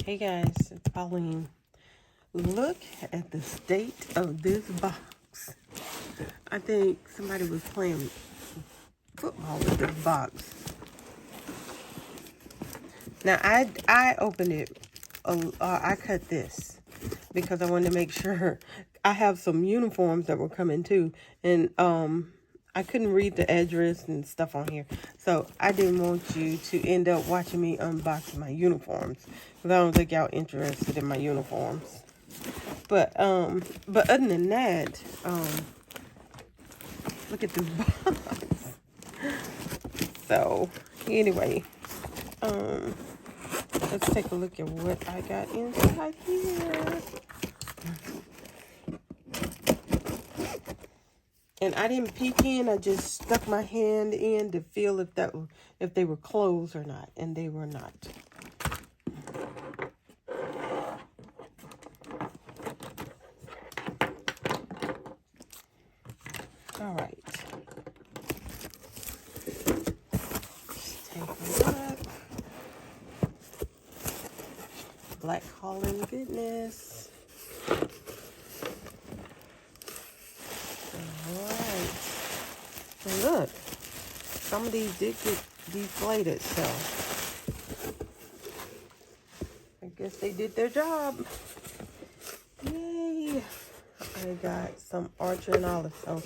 Hey guys, it's Pauline. Look at the state of this box. I think somebody was playing football with this box. Now I opened it. I cut this because I wanted to make sure. I have some uniforms that were coming too, and I couldn't read the address and stuff on here, so I didn't want you to end up watching me unbox my uniforms because I don't think y'all interested in my uniforms. But other than that, look at this box. So anyway, let's take a look at what I got inside here. And I didn't peek in. I just stuck my hand in to feel if they were closed or not, and they were not. All right. Let's take a look. Black Holland goodness. Alright. Look. Some of these did get deflated, so I guess they did their job. Yay. I got some Archer and Olive, so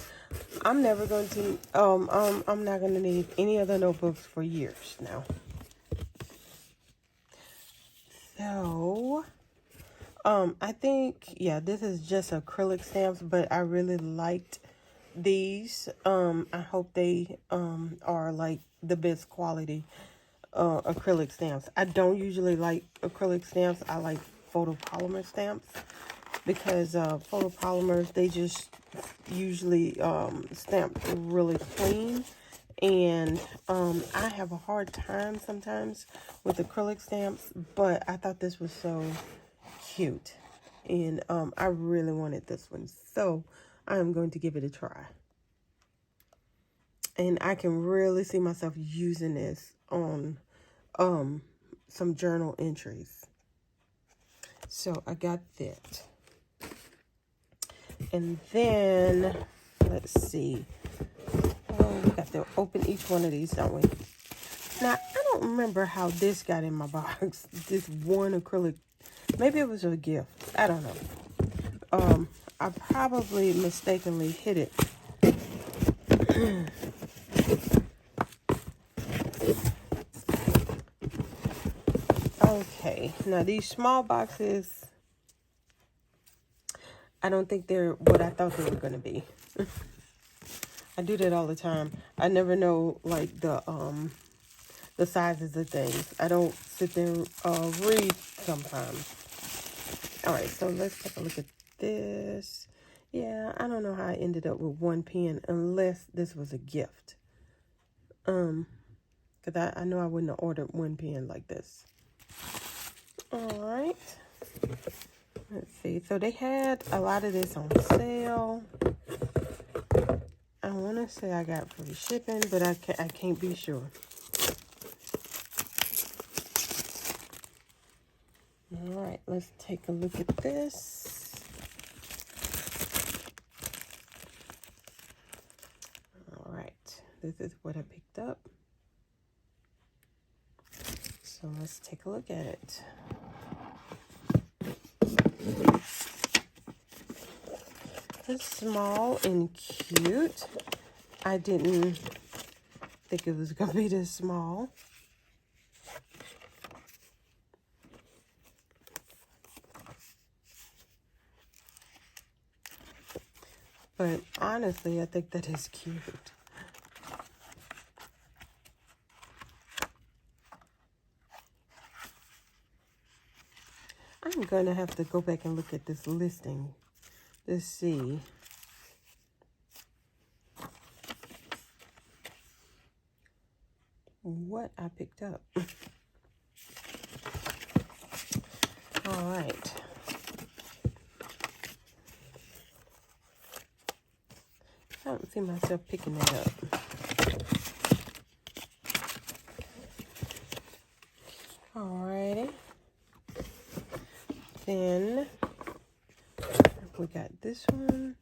I'm never going to I'm not gonna need any other notebooks for years now. So I think, yeah, this is just acrylic stamps, but I really liked these. I hope they are like the best quality acrylic stamps. I don't usually like acrylic stamps. I like photopolymer stamps because photopolymers, they just usually stamp really clean. And I have a hard time sometimes with acrylic stamps, but I thought this was so cute, and I really wanted this one, so I'm going to give it a try. And I can really see myself using this on some journal entries. So I got that. And then let's see. Oh, we got to open each one of these, don't we? Now, I don't remember how this got in my box. This one acrylic. Maybe it was a gift. I don't know. I probably mistakenly hit it. Okay. Now, these small boxes, I don't think they're what I thought they were going to be. I do that all the time. I never know, like, the sizes of things. I don't sit there and read sometimes. All right, so let's take a look at this. Yeah, I don't know how I ended up with one pen unless this was a gift. Because I know I wouldn't have ordered one pen like this. All right. Let's see. So they had a lot of this on sale. I want to say I got free shipping, but I can't be sure. All right, let's take a look at this. All right, this is what I picked up. So let's take a look at it. It's small and cute. I didn't think it was going to be this small. But honestly, I think that is cute. I'm going to have to go back and look at this listing to see. What I picked up. All right. I don't see myself picking that up. Alrighty. Then we got this one.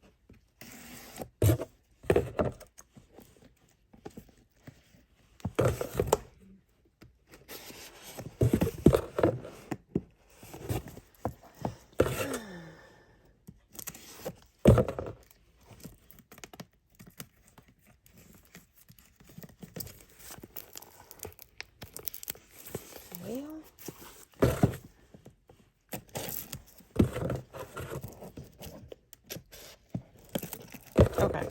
Okay,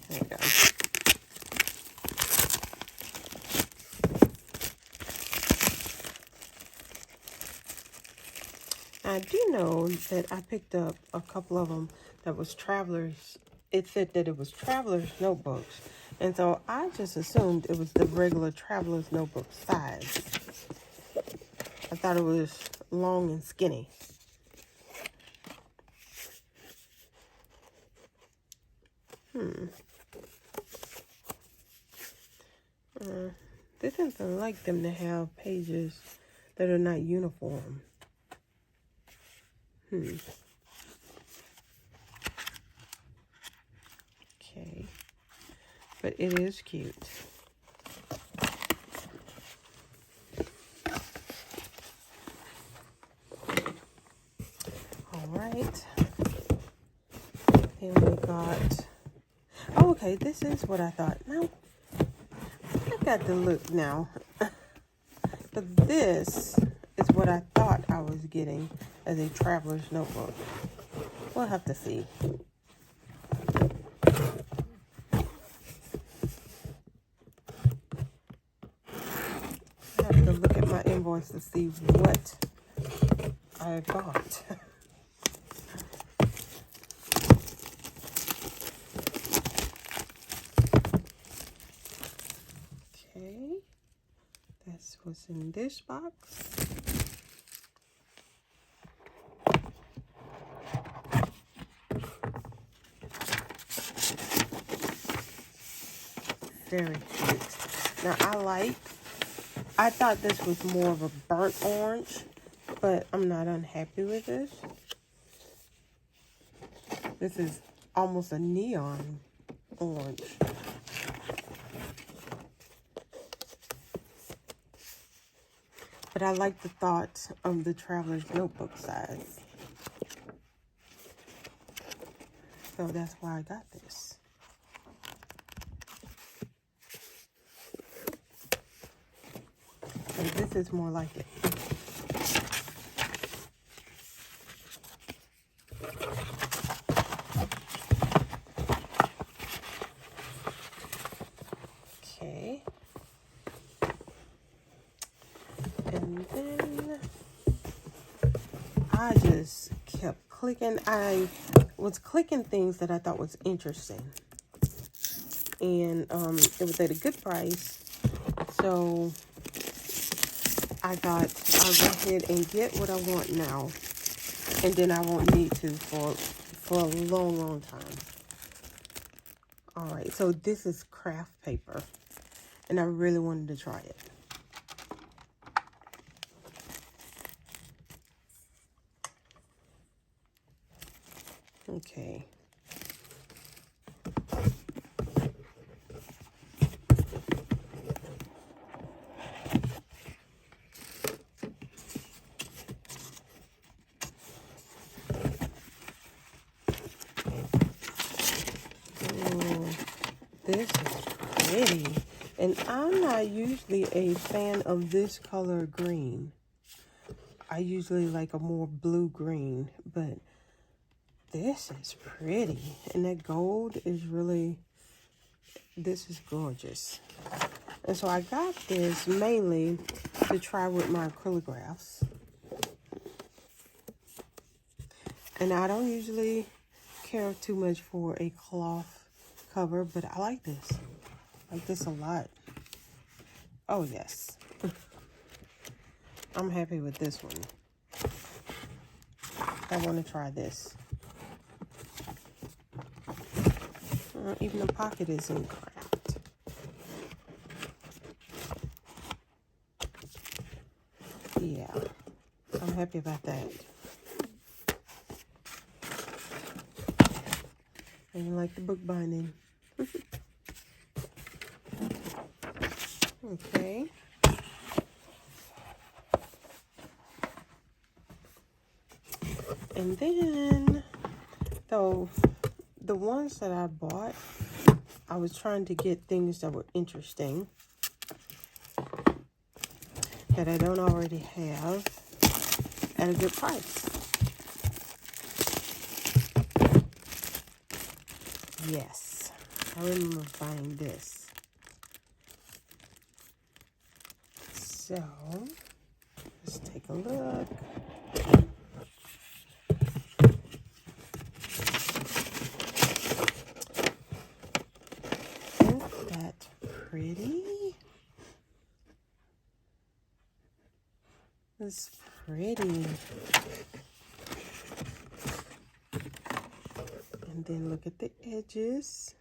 there you go. I do know that I picked up a couple of them that was Travelers. It said that it was Travelers notebooks. And so I just assumed it was the regular Travelers notebook size. I thought it was long and skinny. This doesn't like them to have pages that are not uniform. Okay. But it is cute. All right. Then we got... Oh, okay. This is what I thought. No. I got the look now. But this is what I thought I was getting as a traveler's notebook. We'll have to see. I have to look at my invoice to see what I bought. Okay, that's what's in this box. Very cute. Now I thought this was more of a burnt orange, but I'm not unhappy with this. This is almost a neon orange. But I like the thought of the Traveler's Notebook size. So that's why I got this. And this is more like it. Okay. And then I just kept clicking. I was clicking things that I thought was interesting. And it was at a good price. So I thought I'll go ahead and get what I want now. And then I won't need to for a long, long time. Alright, so this is craft paper. And I really wanted to try it. Okay. This is pretty. And I'm not usually a fan of this color green. I usually like a more blue-green, but this is pretty. And that gold is really, this is gorgeous. And so I got this mainly to try with my acrylographs. And I don't usually care too much for a cloth cover, but I like this. I like this a lot. Oh, yes. I'm happy with this one. I want to try this. Even the pocket is in craft. Yeah, I'm happy about that. I even like the book binding. Okay. And then, so the ones that I bought, I was trying to get things that were interesting that I don't already have at a good price. Yes, I remember buying this. So, let's take a look. Isn't that pretty? It's pretty. And then look at the edges.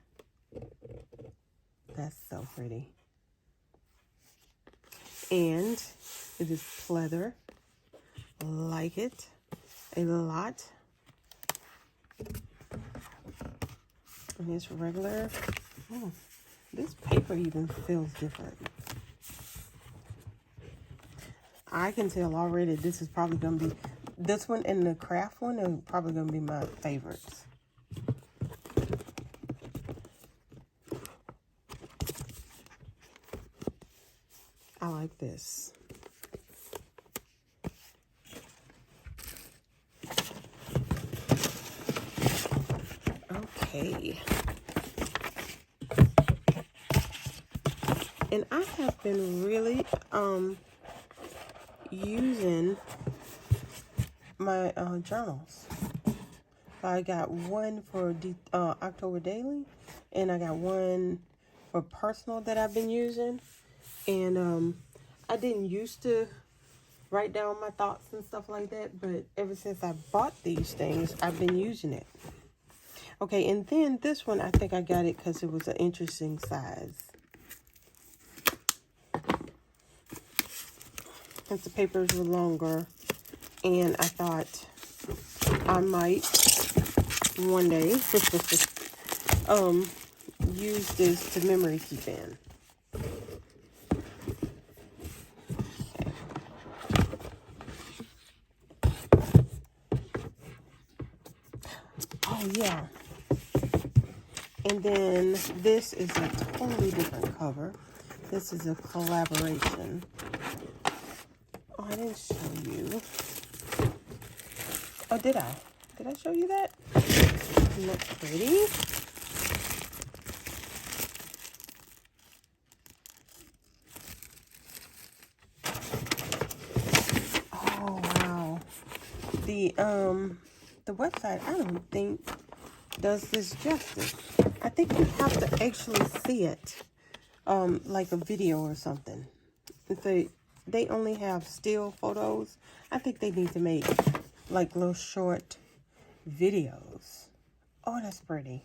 That's so pretty. And it is pleather. Like it a lot. And it's regular. Oh, this paper even feels different. I can tell already this is probably going to be, this one and the craft one are probably going to be my favorites. I like this. Okay. And I have been really using my journals. I got one for October Daily, and I got one for personal that I've been using. And I didn't used to write down my thoughts and stuff like that, but ever since I bought these things, I've been using it. Okay, and then this one, I think I got it because it was an interesting size. Since the papers were longer, and I thought I might one day use this to memory keep in. Oh yeah. And then this is a totally different cover. This is a collaboration. Oh, I didn't show you. Oh, did I? Did I show you that? Isn't that pretty? Oh, wow. The website, I don't think does this justice. I think you have to actually see it, like a video or something. If they only have still photos, I think they need to make like little short videos. Oh, that's pretty.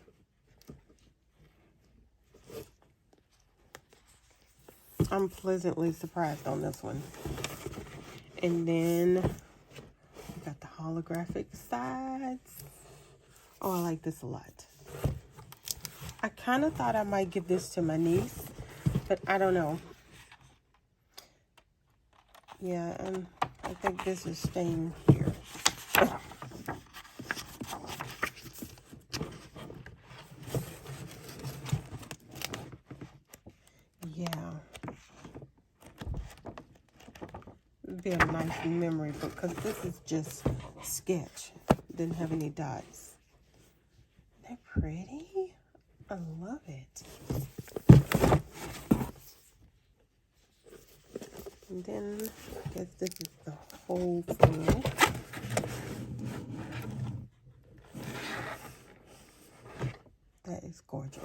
I'm pleasantly surprised on this one. And then we got the holographic sides. Oh, I like this a lot. I kind of thought I might give this to my niece, but I don't know. Yeah, I think this is staying here. Yeah. It'd be a nice memory book because this is just sketch. Didn't have any dots. Isn't that pretty? I love it. And then I guess this is the whole thing. That is gorgeous.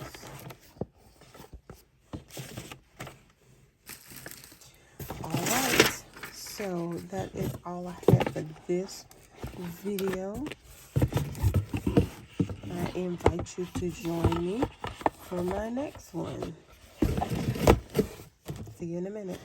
Alright, so that is all I have for this video. I invite you to join me for my next one. See you in a minute.